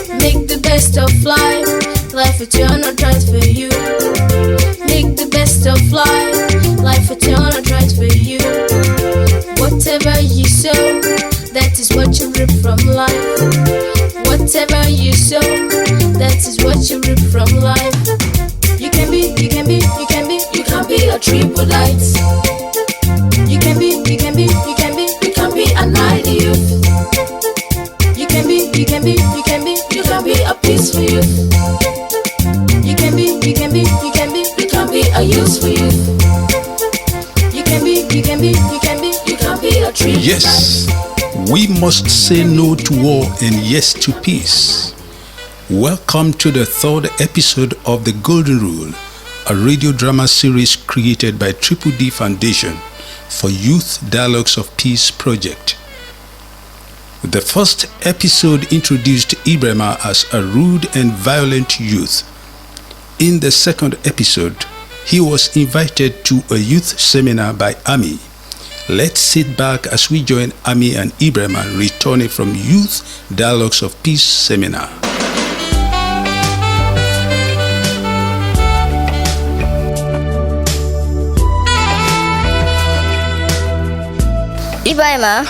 Make the best of life. Life will turn out right for you. Make the best of life. Life will turn out right for you. Whatever you sow, that is what you reap from life. Whatever you sow, that is what you reap from life. You can be a triple light. You can be an ideal youth. You can be a peaceful youth. You can be a useful youth. You can be a triple light. Yes, we must say no to war and yes to peace. Welcome to the third episode of The Golden Rule, a radio drama series created by Triple D Foundation for Youth Dialogues of Peace Project. The first episode introduced Ibrahima as a rude and violent youth. In the second episode, he was invited to a youth seminar by Ami. Let's sit back as we join Ami and Ibrahima returning from Youth Dialogues of Peace seminar. Ibrahima,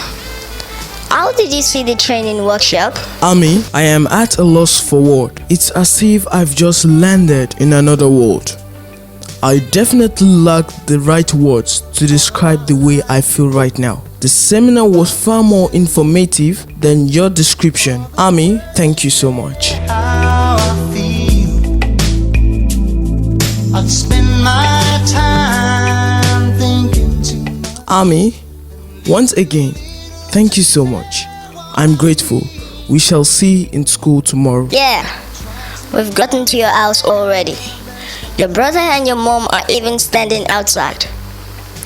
how did you see the training workshop? Ami, I am at a loss for word. It's as if I've just landed in another world. I definitely lack the right words to describe the way I feel right now. The seminar was far more informative than your description. Ami, thank you so much. How I feel. I'd spend my time thinking too. Ami, once again, thank you so much. I'm grateful. We shall see in school tomorrow. Yeah, we've gotten to your house already. Your brother and your mom are even standing outside.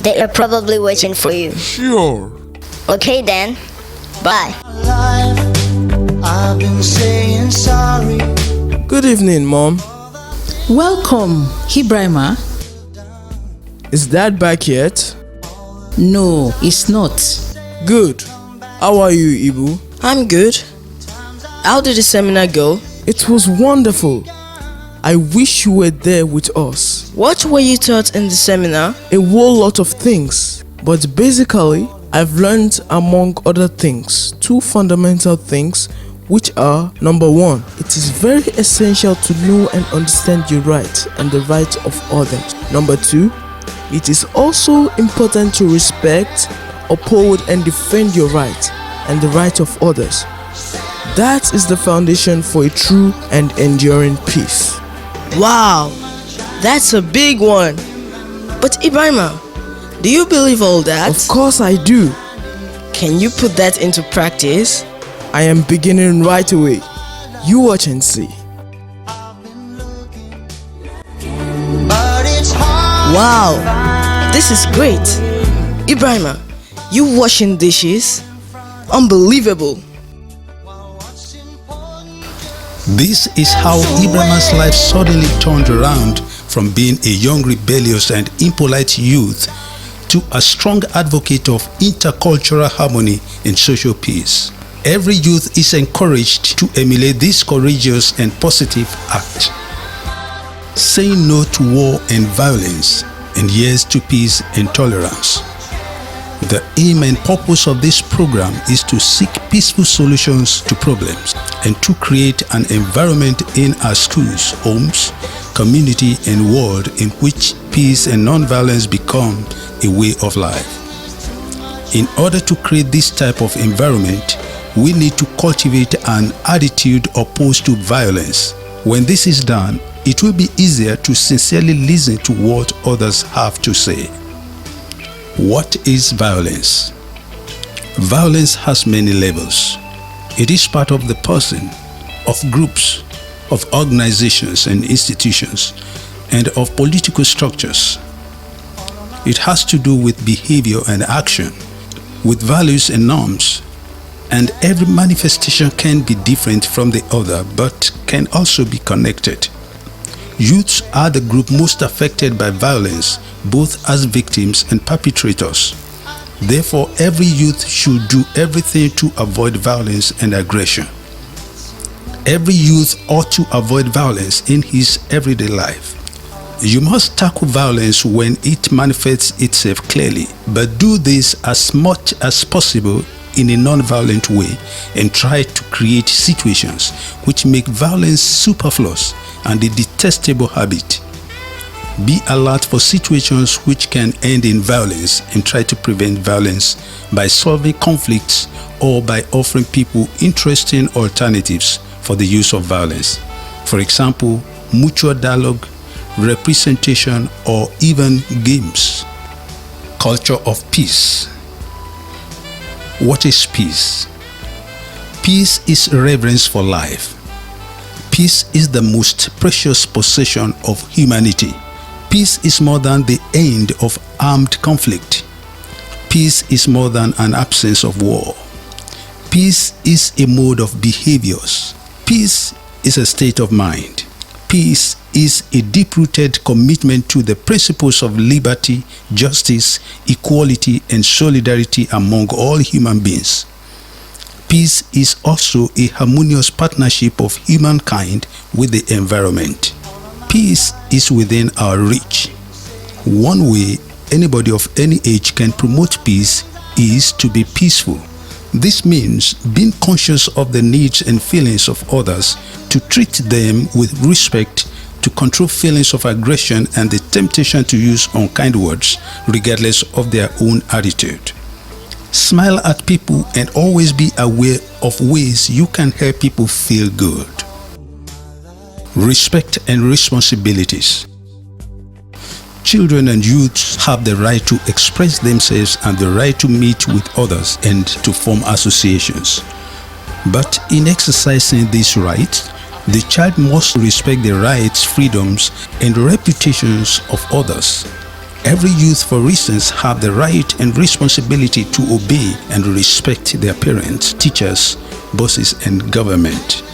They are probably waiting for you. Sure. Okay then, bye. Life, I've been saying sorry. Good evening, Mom. Welcome, Ibrahima. Is Dad back yet? No, it's not. Good. How are you, Ibu? I'm good. How did the seminar go? It was wonderful. I wish you were there with us. What were you taught in the seminar? A whole lot of things, but basically, I've learned, among other things, two fundamental things, which are: number one, it is very essential to know and understand your rights and the rights of others. Number two, it is also important to respect, uphold, and defend your rights and the rights of others. That is the foundation for a true and enduring peace. Wow, that's a big one. But Ibrahima, do you believe all that? Of course I do. Can you put that into practice? I am beginning right away. You watch and see. But it's hard. Wow, this is great. Ibrahima, you washing dishes? Unbelievable. This is how Ibrahima's life suddenly turned around from being a young, rebellious and impolite youth to a strong advocate of intercultural harmony and social peace. Every youth is encouraged to emulate this courageous and positive act. Saying no to war and violence and yes to peace and tolerance. The aim and purpose of this program is to seek peaceful solutions to problems and to create an environment in our schools, homes, community and world in which peace and non-violence become a way of life. In order to create this type of environment, we need to cultivate an attitude opposed to violence. When this is done, it will be easier to sincerely listen to what others have to say. What is violence? Violence has many levels. It is part of the person, of groups, of organizations and institutions, and of political structures. It has to do with behavior and action, with values and norms, and every manifestation can be different from the other but can also be connected. Youths are the group most affected by violence, both as victims and perpetrators. Therefore, every youth should do everything to avoid violence and aggression. Every youth ought to avoid violence in his everyday life. You must tackle violence when it manifests itself clearly, but do this as much as possible in a non-violent way and try to create situations which make violence superfluous and a detestable habit. Be alert for situations which can end in violence and try to prevent violence by solving conflicts or by offering people interesting alternatives for the use of violence. For example, mutual dialogue, representation, or even games. Culture of peace. What is peace? Peace is reverence for life. Peace is the most precious possession of humanity. Peace is more than the end of armed conflict. Peace is more than an absence of war. Peace is a mode of behaviors. Peace is a state of mind. Peace is a deep-rooted commitment to the principles of liberty, justice, equality, and solidarity among all human beings. Peace is also a harmonious partnership of humankind with the environment. Peace is within our reach. One way anybody of any age can promote peace is to be peaceful. This means being conscious of the needs and feelings of others, to treat them with respect, to control feelings of aggression and the temptation to use unkind words regardless of their own attitude. Smile at people and always be aware of ways you can help people feel good. Respect and responsibilities. Children and youths have the right to express themselves and the right to meet with others and to form associations. But in exercising these rights, the child must respect the rights, freedoms, and reputations of others. Every youth, for instance, have the right and responsibility to obey and respect their parents, teachers, bosses, and government.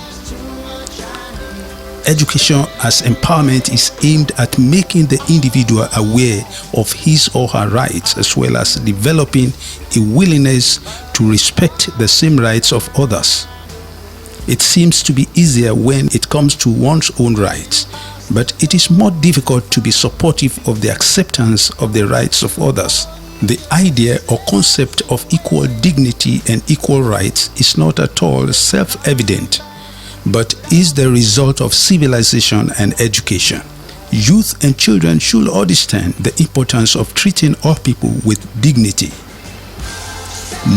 Education as empowerment is aimed at making the individual aware of his or her rights, as well as developing a willingness to respect the same rights of others. It seems to be easier when it comes to one's own rights, but it is more difficult to be supportive of the acceptance of the rights of others. The idea or concept of equal dignity and equal rights is not at all self-evident, but is the result of civilization and education. Youth and children should understand the importance of treating all people with dignity.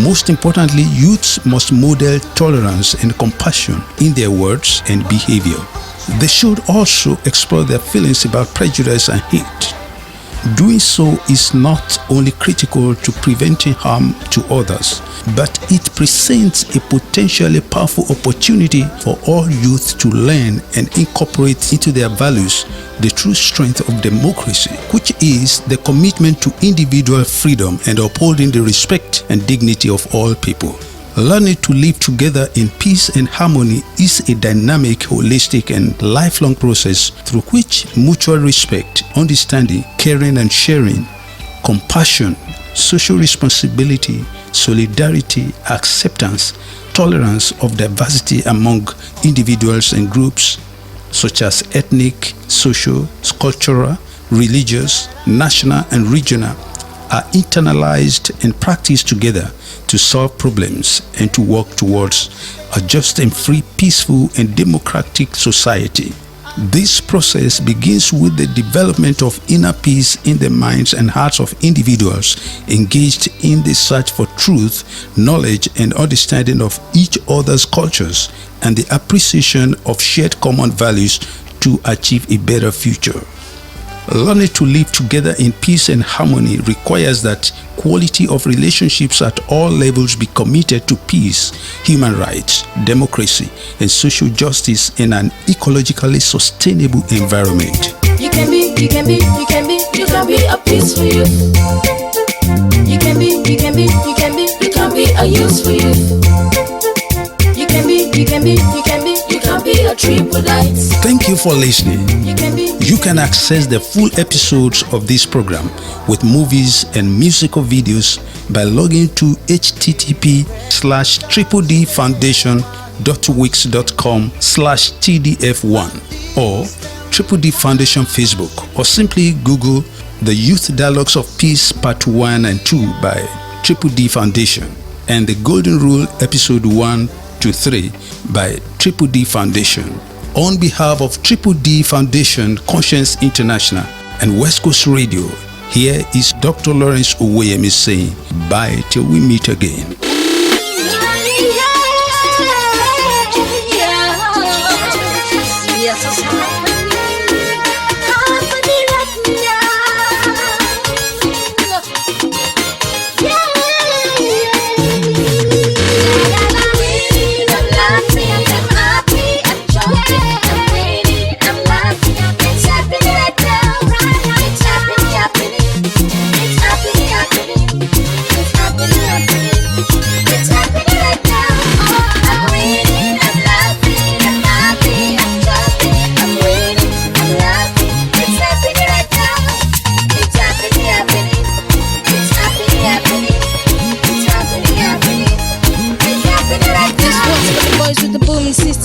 Most importantly, youths must model tolerance and compassion in their words and behavior. They should also explore their feelings about prejudice and hate. Doing so is not only critical to preventing harm to others, but it presents a potentially powerful opportunity for all youth to learn and incorporate into their values the true strength of democracy, which is the commitment to individual freedom and upholding the respect and dignity of all people. Learning to live together in peace and harmony is a dynamic, holistic, and lifelong process through which mutual respect, understanding, caring and sharing, compassion, social responsibility, solidarity, acceptance, tolerance of diversity among individuals and groups such as ethnic, social, cultural, religious, national, and regional are internalized and practiced together to solve problems and to work towards a just and free, peaceful, and democratic society. This process begins with the development of inner peace in the minds and hearts of individuals engaged in the search for truth, knowledge, and understanding of each other's cultures, and the appreciation of shared common values to achieve a better future. Learning to live together in peace and harmony requires that quality of relationships at all levels be committed to peace, human rights, democracy, and social justice in an ecologically sustainable environment. You can be a peaceful youth. You can be a useful youth. You can be a tree with lights. Thank you for listening. You can access the full episodes of this program with movies and musical videos by logging to http://DDfoundation.com www.wix.com/TDF1 or Triple D Foundation Facebook, or simply Google the Youth Dialogues of Peace Part 1 and 2 by Triple D Foundation and the Golden Rule Episode 1 to 3 by Triple D Foundation. On behalf of Triple D Foundation, Conscience International, and West Coast Radio, here is Dr. Lawrence Oweyemi saying bye till we meet again.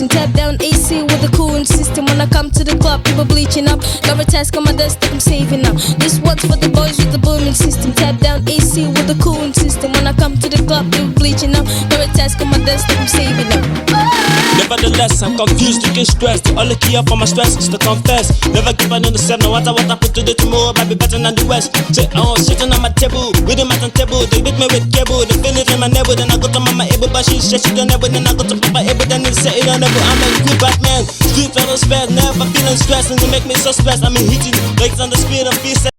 Tap down AC with a cooling system. When I come to the club, people bleaching up. Got a task on my desk that I'm saving up. This one's for the boys with the booming system. Tap down AC with a cooling system. When I come to the club, people bleaching up. Got a task on my desk that I'm saving up. Nevertheless, I'm confused, looking stressed. The only key up on my stress is to confess. Never give up on the 7, no matter what I put to the tomorrow, I be better than the West. Say, sitting on my table, with my table. They beat me with cable, they feel it in my neighbor. Then I go to Mama Able, but she said she don't ever. Then I go to Papa Able, then they say it on never. I'm a good Batman, street fellow spare, never feeling stressed. And they make me so stressed, I'm in heating. Legs on the speed of peace.